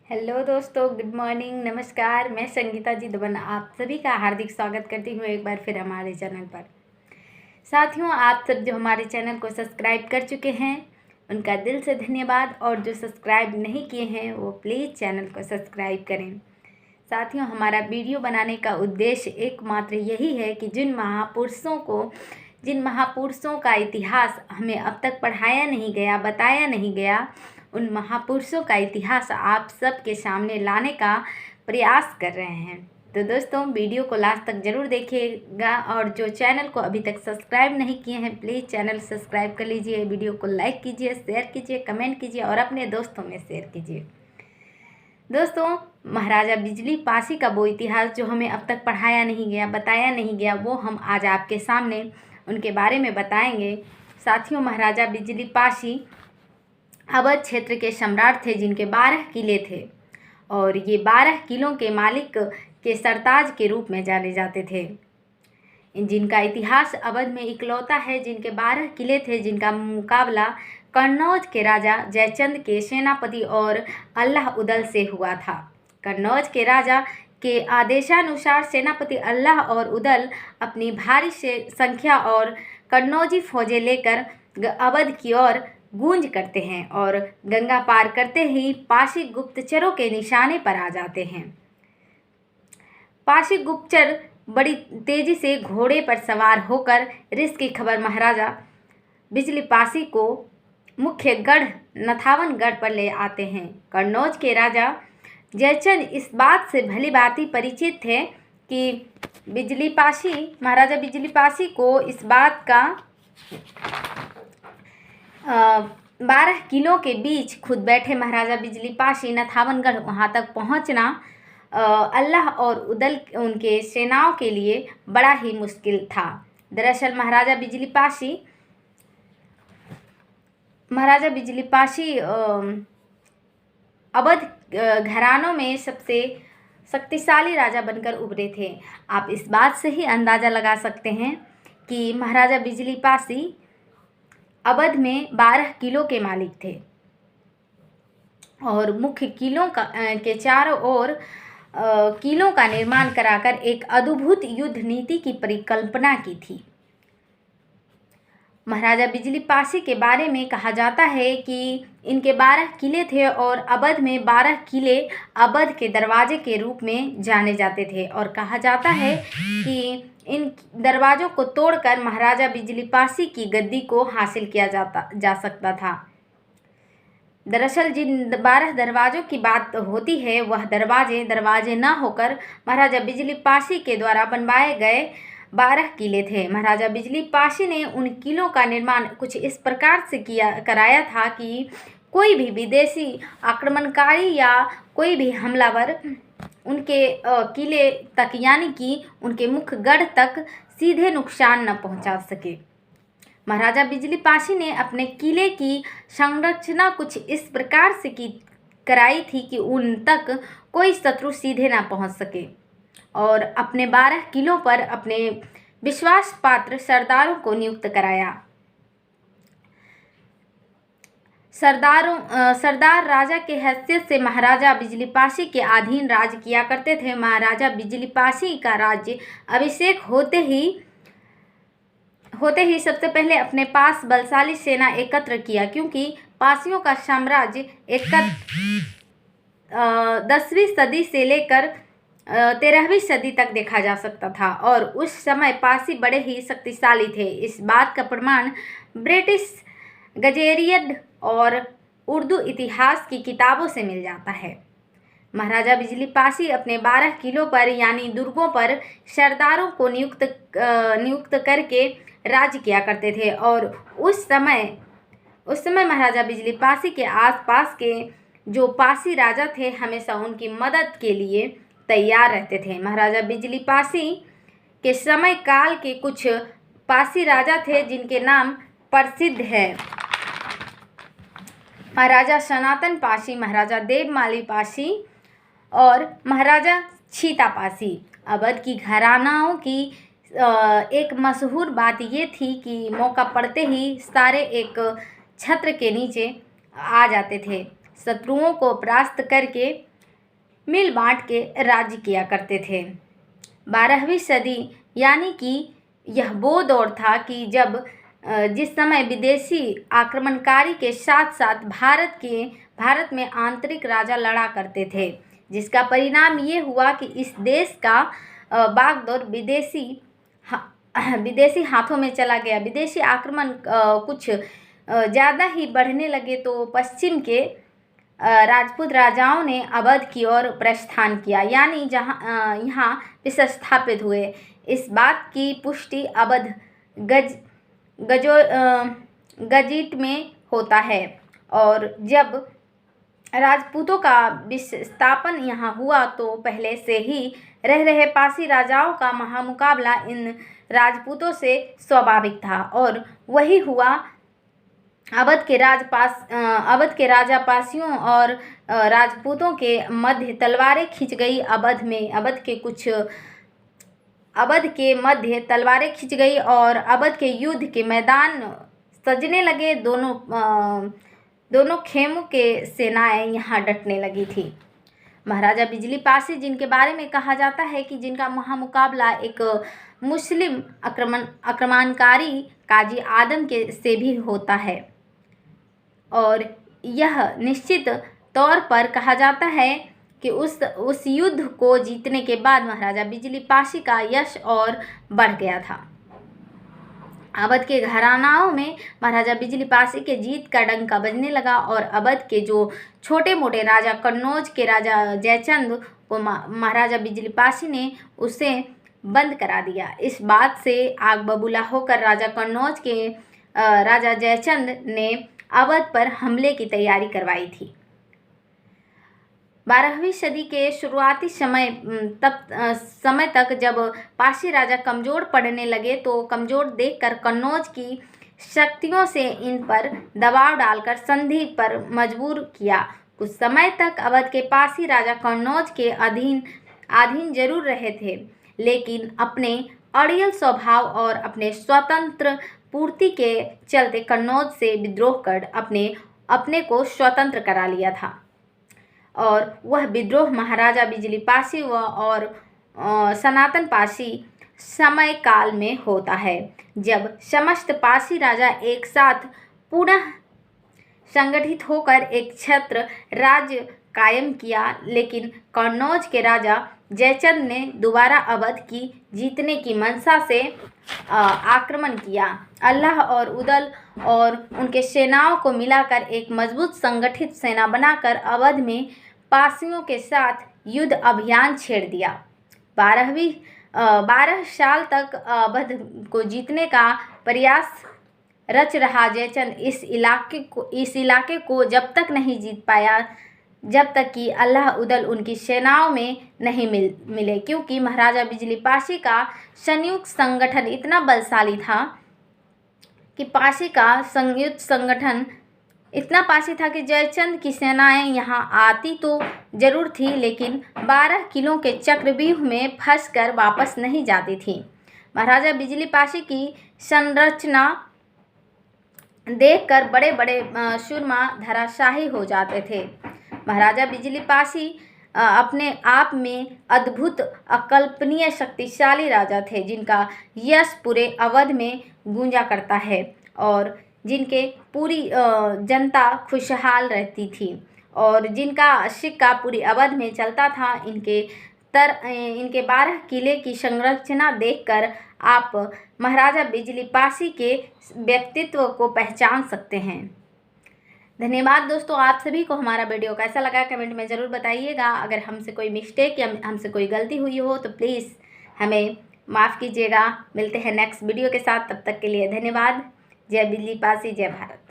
Hello दोस्तों, good morning, नमस्कार। मैं संगीता जी दबन आप सभी का हार्दिक स्वागत करती हूँ एक बार फिर हमारे चैनल पर। साथियों, आप सब जो हमारे चैनल को सब्सक्राइब कर चुके हैं उनका दिल से धन्यवाद, और जो सब्सक्राइब नहीं किए हैं वो प्लीज़ चैनल को सब्सक्राइब करें। साथियों, हमारा वीडियो बनाने का उद्देश्य एकमात्र यही है कि जिन महापुरुषों का इतिहास हमें अब तक पढ़ाया नहीं गया, बताया नहीं गया, उन महापुरुषों का इतिहास आप सबके सामने लाने का प्रयास कर रहे हैं। तो दोस्तों, वीडियो को लास्ट तक ज़रूर देखिएगा, और जो चैनल को अभी तक सब्सक्राइब नहीं किए हैं प्लीज़ चैनल सब्सक्राइब कर लीजिए। वीडियो को लाइक कीजिए, शेयर कीजिए, कमेंट कीजिए और अपने दोस्तों में शेयर कीजिए। दोस्तों, महाराजा बिजली पासी का वो इतिहास जो हमें अब तक पढ़ाया नहीं गया, बताया नहीं गया, वो हम आज आपके सामने उनके बारे में बताएंगे। साथियों, महाराजा बिजली पासी अवध क्षेत्र के सम्राट थे जिनके 12 किले थे, और ये 12 किलों के मालिक के सरताज के रूप में जाने जाते थे। जिनका इतिहास अवध में इकलौता है, जिनके 12 किले थे, जिनका मुकाबला कन्नौज के राजा जयचंद के सेनापति और अल्लाह उदल से हुआ था। कन्नौज के राजा के आदेशानुसार सेनापति अल्लाह और उदल अपनी भारी संख्या और कन्नौजी फौजें लेकर अवध की ओर गूंज करते हैं और गंगा पार करते ही पासी गुप्तचरों के निशाने पर आ जाते हैं। पासी गुप्तचर बड़ी तेजी से घोड़े पर सवार होकर रिस की खबर महाराजा बिजली पासी को मुख्य गढ़ नथावन गढ़ पर ले आते हैं। कन्नौज के राजा जयचंद इस बात से भली भांति परिचित थे कि महाराजा बिजली पासी को इस बात का 12 किलों के बीच खुद बैठे महाराजा बिजली पासी नथावनगढ़ वहाँ तक पहुँचना अल्लाह और उदल उनके सेनाओं के लिए बड़ा ही मुश्किल था। दरअसल महाराजा बिजली पासी अवध घरानों में सबसे शक्तिशाली राजा बनकर उभरे थे। आप इस बात से ही अंदाज़ा लगा सकते हैं कि महाराजा बिजली पासी अवध में 12 किलों के मालिक थे और मुख्य किलों के चारों ओर किलों का निर्माण कराकर एक अद्भुत युद्ध नीति की परिकल्पना की थी। महाराजा बिजली पासी के बारे में कहा जाता है कि इनके 12 किले थे और अवध में 12 किले अवध के दरवाजे के रूप में जाने जाते थे, और कहा जाता है कि इन दरवाज़ों को तोड़कर महाराजा बिजली पासी की गद्दी को हासिल किया जा सकता था। दरअसल जिन 12 दरवाज़ों की बात होती है वह दरवाजे न होकर महाराजा बिजली पासी के द्वारा बनवाए गए 12 किले थे। महाराजा बिजली पासी ने उन किलों का निर्माण कुछ इस प्रकार से कराया था कि कोई भी विदेशी आक्रमणकारी या कोई भी हमलावर उनके किले तक, यानी कि उनके मुख्य गढ़ तक सीधे नुकसान न पहुंचा सके। महाराजा बिजली पासी ने अपने किले की संरचना कुछ इस प्रकार से कराई थी कि उन तक कोई शत्रु सीधे ना पहुंच सके, और अपने 12 किलों पर अपने विश्वास पात्र सरदारों को नियुक्त कराया। सरदार राजा के हैसियत से महाराजा बिजली पासी के अधीन राज किया करते थे। महाराजा बिजली पासी का राज्य अभिषेक होते ही सबसे पहले अपने पास बलशाली सेना एकत्र किया, क्योंकि पासियों का साम्राज्य 10वीं सदी से लेकर 13वीं सदी तक देखा जा सकता था, और उस समय पासी बड़े ही शक्तिशाली थे। इस बात का प्रमाण ब्रिटिश गजेरियड और उर्दू इतिहास की किताबों से मिल जाता है। महाराजा बिजली पासी अपने 12 किलों पर यानी दुर्गों पर सरदारों को नियुक्त करके राज्य किया करते थे, और उस समय महाराजा बिजली पासी के आसपास के जो पासी राजा थे हमेशा उनकी मदद के लिए तैयार रहते थे। महाराजा बिजली पासी के समय काल के कुछ पासी राजा थे जिनके नाम प्रसिद्ध है। महाराजा सनातन पासी, महाराजा देवमाली पासी और महाराजा छीता पासी। अवध की घरानाओं की एक मशहूर बात ये थी कि मौका पड़ते ही सारे एक छत्र के नीचे आ जाते थे। शत्रुओं को परास्त करके मिल बांट के राज्य किया करते थे। 12वीं सदी यानी कि यह वो दौर था कि जब जिस समय विदेशी आक्रमणकारी के साथ साथ भारत में आंतरिक राजा लड़ा करते थे, जिसका परिणाम ये हुआ कि इस देश का बागडोर विदेशी हाथों में चला गया। विदेशी आक्रमण कुछ ज़्यादा ही बढ़ने लगे तो पश्चिम के राजपूत राजाओं ने अवध की ओर प्रस्थान किया, यानी यहाँ विस्थापित हुए। इस बात की पुष्टि अवध गजीट में होता है। और जब राजपूतों का विस्थापन यहाँ हुआ तो पहले से ही रह रहे पासी राजाओं का महामुकाबला इन राजपूतों से स्वाभाविक था, और वही हुआ। अवध के राजा पासियों और राजपूतों के मध्य तलवारें खिंच गई। अवध के मध्य तलवारें खिंच गई और अवध के युद्ध के मैदान सजने लगे। दोनों खेमों के सेनाएं यहाँ डटने लगी थी। महाराजा बिजली पासी, जिनके बारे में कहा जाता है कि जिनका महामुकाबला एक मुस्लिम आक्रमणकारी काजी आदम के से भी होता है, और यह निश्चित तौर पर कहा जाता है कि उस युद्ध को जीतने के बाद महाराजा बिजली पासी का यश और बढ़ गया था। अवध के घरानाओं में महाराजा बिजली पासी के जीत का डंका बजने लगा, और अवध के जो छोटे मोटे राजा, कन्नौज के राजा जयचंद को महाराजा बिजली पासी ने उसे बंद करा दिया। इस बात से आग बबूला होकर राजा कन्नौज के राजा जयचंद ने अवध पर हमले की तैयारी करवाई थी। 12वीं सदी के शुरुआती समय तक जब पासी राजा कमज़ोर पड़ने लगे तो कमज़ोर देखकर कन्नौज की शक्तियों से इन पर दबाव डालकर संधि पर मजबूर किया। कुछ समय तक अवध के पासी राजा कन्नौज के अधीन जरूर रहे थे, लेकिन अपने अड़ियल स्वभाव और अपने स्वतंत्र पूर्ति के चलते कन्नौज से विद्रोह कर अपने को स्वतंत्र करा लिया था। और वह विद्रोह महाराजा बिजली पासी और सनातन पासी समय काल में होता है, जब समस्त पासी राजा एक साथ पुनः संगठित होकर एक छत्र राज्य कायम किया। लेकिन कन्नौज के राजा जयचंद ने दोबारा अवध की जीतने की मंशा से आक्रमण किया। अल्लाह और उदल और उनके सेनाओं को मिलाकर एक मजबूत संगठित सेना बनाकर अवध में पासियों के साथ युद्ध अभियान छेड़ दिया। 12 साल तक अवध को जीतने का प्रयास रच रहा जयचंद इस इलाके को जब तक नहीं जीत पाया जब तक कि अल्लाह उदल उनकी सेनाओं में नहीं मिले, क्योंकि महाराजा बिजली पासी का संयुक्त संगठन इतना बलशाली था कि पासी का संयुक्त संगठन इतना पासी था कि जयचंद की सेनाएं यहाँ आती तो जरूर थी, लेकिन 12 किलों के चक्रव्यूह में फंसकर वापस नहीं जाती थी। महाराजा बिजली पासी की संरचना देखकर बड़े बड़े सूरमा धराशायी हो जाते थे। महाराजा बिजली पासी अपने आप में अद्भुत अकल्पनीय शक्तिशाली राजा थे, जिनका यश पूरे अवध में गूंजा करता है और जिनके पूरी जनता खुशहाल रहती थी और जिनका सिक्का पूरी अवध में चलता था। इनके 12 किले की संरचना देखकर आप महाराजा बिजली पासी के व्यक्तित्व को पहचान सकते हैं। धन्यवाद दोस्तों, आप सभी को हमारा वीडियो कैसा लगा कमेंट में ज़रूर बताइएगा। अगर हमसे कोई मिस्टेक या हमसे कोई गलती हुई हो तो प्लीज़ हमें माफ़ कीजिएगा। मिलते हैं नेक्स्ट वीडियो के साथ, तब तक के लिए धन्यवाद। जय बिजली पासी, जय भारत।